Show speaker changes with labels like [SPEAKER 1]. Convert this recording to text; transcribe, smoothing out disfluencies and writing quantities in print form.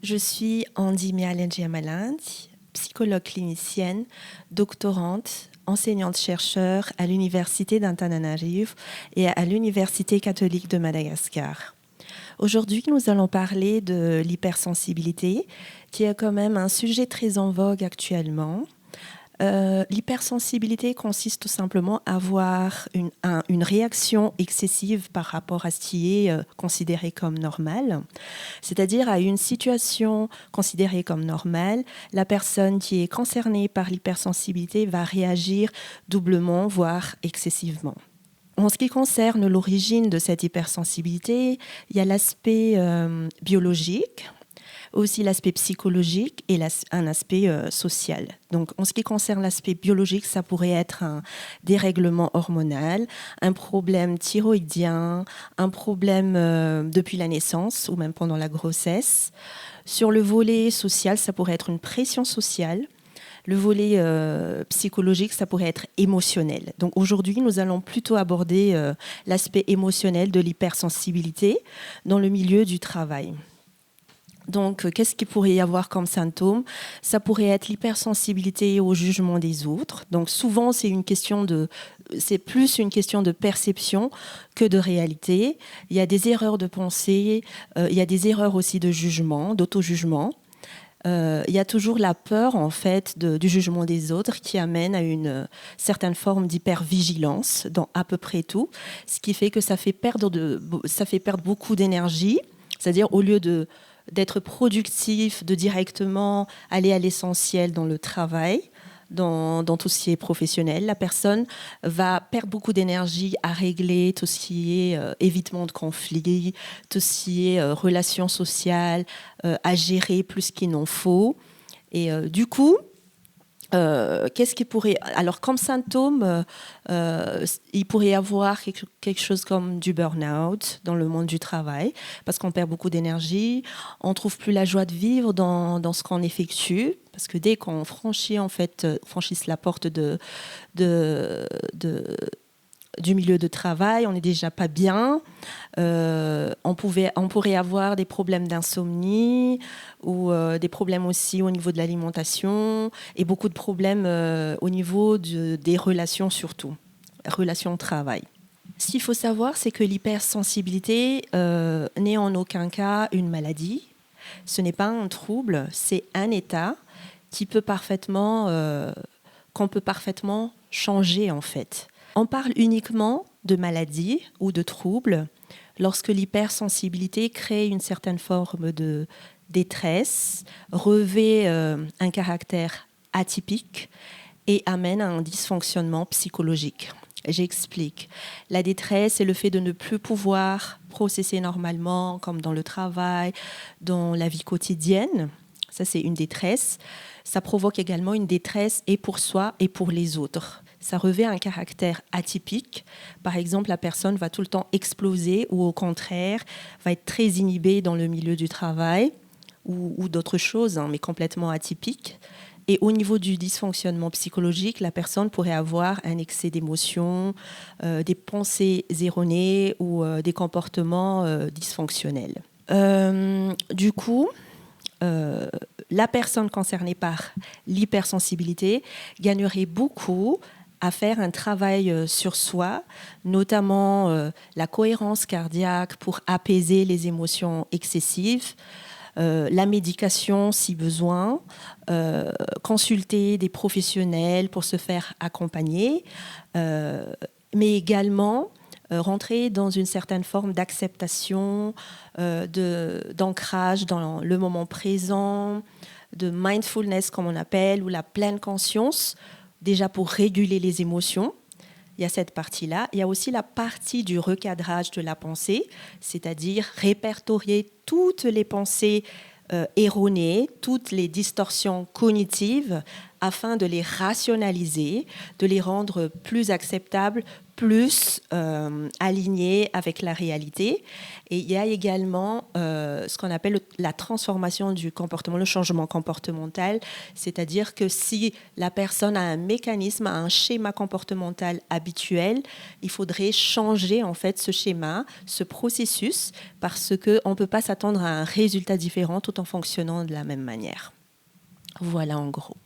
[SPEAKER 1] Je suis Andy Mialenji-Amalinde, psychologue clinicienne, doctorante, enseignante-chercheur à l'Université d'Antananarivo et à l'Université catholique de Madagascar. Aujourd'hui, nous allons parler de l'hypersensibilité, qui est quand même un sujet très en vogue actuellement. L'hypersensibilité consiste tout simplement à avoir une réaction excessive par rapport à ce qui est considéré comme normal, c'est-à-dire à une situation considérée comme normale, la personne qui est concernée par l'hypersensibilité va réagir doublement, voire excessivement. En ce qui concerne l'origine de cette hypersensibilité, il y a l'aspect biologique, aussi l'aspect psychologique et un aspect social. Donc, en ce qui concerne l'aspect biologique, ça pourrait être un dérèglement hormonal, un problème thyroïdien, un problème depuis la naissance ou même pendant la grossesse. Sur le volet social, ça pourrait être une pression sociale. Le volet psychologique, ça pourrait être émotionnel. Donc aujourd'hui, nous allons plutôt aborder l'aspect émotionnel de l'hypersensibilité dans le milieu du travail. Donc, qu'est-ce qu'il pourrait y avoir comme symptômes? Ça pourrait être l'hypersensibilité au jugement des autres. Donc, souvent, c'est plus une question de perception que de réalité. Il y a des erreurs de pensée, il y a des erreurs aussi de jugement, d'auto-jugement. Il y a toujours la peur, en fait, du jugement des autres qui amène à une certaine forme d'hypervigilance dans à peu près tout, ce qui fait que ça fait perdre beaucoup d'énergie. C'est-à-dire, au lieu d'être productif, de directement aller à l'essentiel dans le travail, dans tout ce qui est professionnel, la personne va perdre beaucoup d'énergie à régler tout ce qui est évitement de conflits, tout ce qui est relations sociales, à gérer plus qu'il n'en faut. Et du coup, qu'est-ce qui pourrait... Alors, comme symptôme, il pourrait y avoir quelque chose comme du burn-out dans le monde du travail, parce qu'on perd beaucoup d'énergie, on ne trouve plus la joie de vivre dans ce qu'on effectue, parce que dès qu'on franchisse la porte du milieu de travail, on n'est déjà pas bien. On pourrait avoir des problèmes d'insomnie ou des problèmes aussi au niveau de l'alimentation et beaucoup de problèmes au niveau des relations surtout, relations au travail. Ce qu'il faut savoir, c'est que l'hypersensibilité n'est en aucun cas une maladie. Ce n'est pas un trouble, c'est un état qu'on peut parfaitement changer en fait. On parle uniquement de maladie ou de trouble lorsque l'hypersensibilité crée une certaine forme de détresse, revêt un caractère atypique et amène à un dysfonctionnement psychologique. J'explique. La détresse, c'est le fait de ne plus pouvoir processer normalement, comme dans le travail, dans la vie quotidienne. Ça, c'est une détresse. Ça provoque également une détresse et pour soi et pour les autres. Ça revêt un caractère atypique. Par exemple, la personne va tout le temps exploser ou au contraire, va être très inhibée dans le milieu du travail ou d'autres choses, mais complètement atypiques. Et au niveau du dysfonctionnement psychologique, la personne pourrait avoir un excès d'émotions, des pensées erronées ou des comportements dysfonctionnels. Du coup, la personne concernée par l'hypersensibilité gagnerait beaucoup à faire un travail sur soi, notamment la cohérence cardiaque pour apaiser les émotions excessives, la médication si besoin, consulter des professionnels pour se faire accompagner, mais également rentrer dans une certaine forme d'acceptation, d'ancrage dans le moment présent, de mindfulness comme on appelle, ou la pleine conscience, déjà pour réguler les émotions. Il y a cette partie-là. Il y a aussi la partie du recadrage de la pensée, c'est-à-dire répertorier toutes les pensées erronées, toutes les distorsions cognitives, afin de les rationaliser, de les rendre plus acceptables plus aligné avec la réalité. Et il y a également ce qu'on appelle la transformation du comportement, le changement comportemental, c'est-à-dire que si la personne a un mécanisme, a un schéma comportemental habituel, il faudrait changer en fait ce schéma, ce processus, parce qu'on ne peut pas s'attendre à un résultat différent tout en fonctionnant de la même manière. Voilà en gros.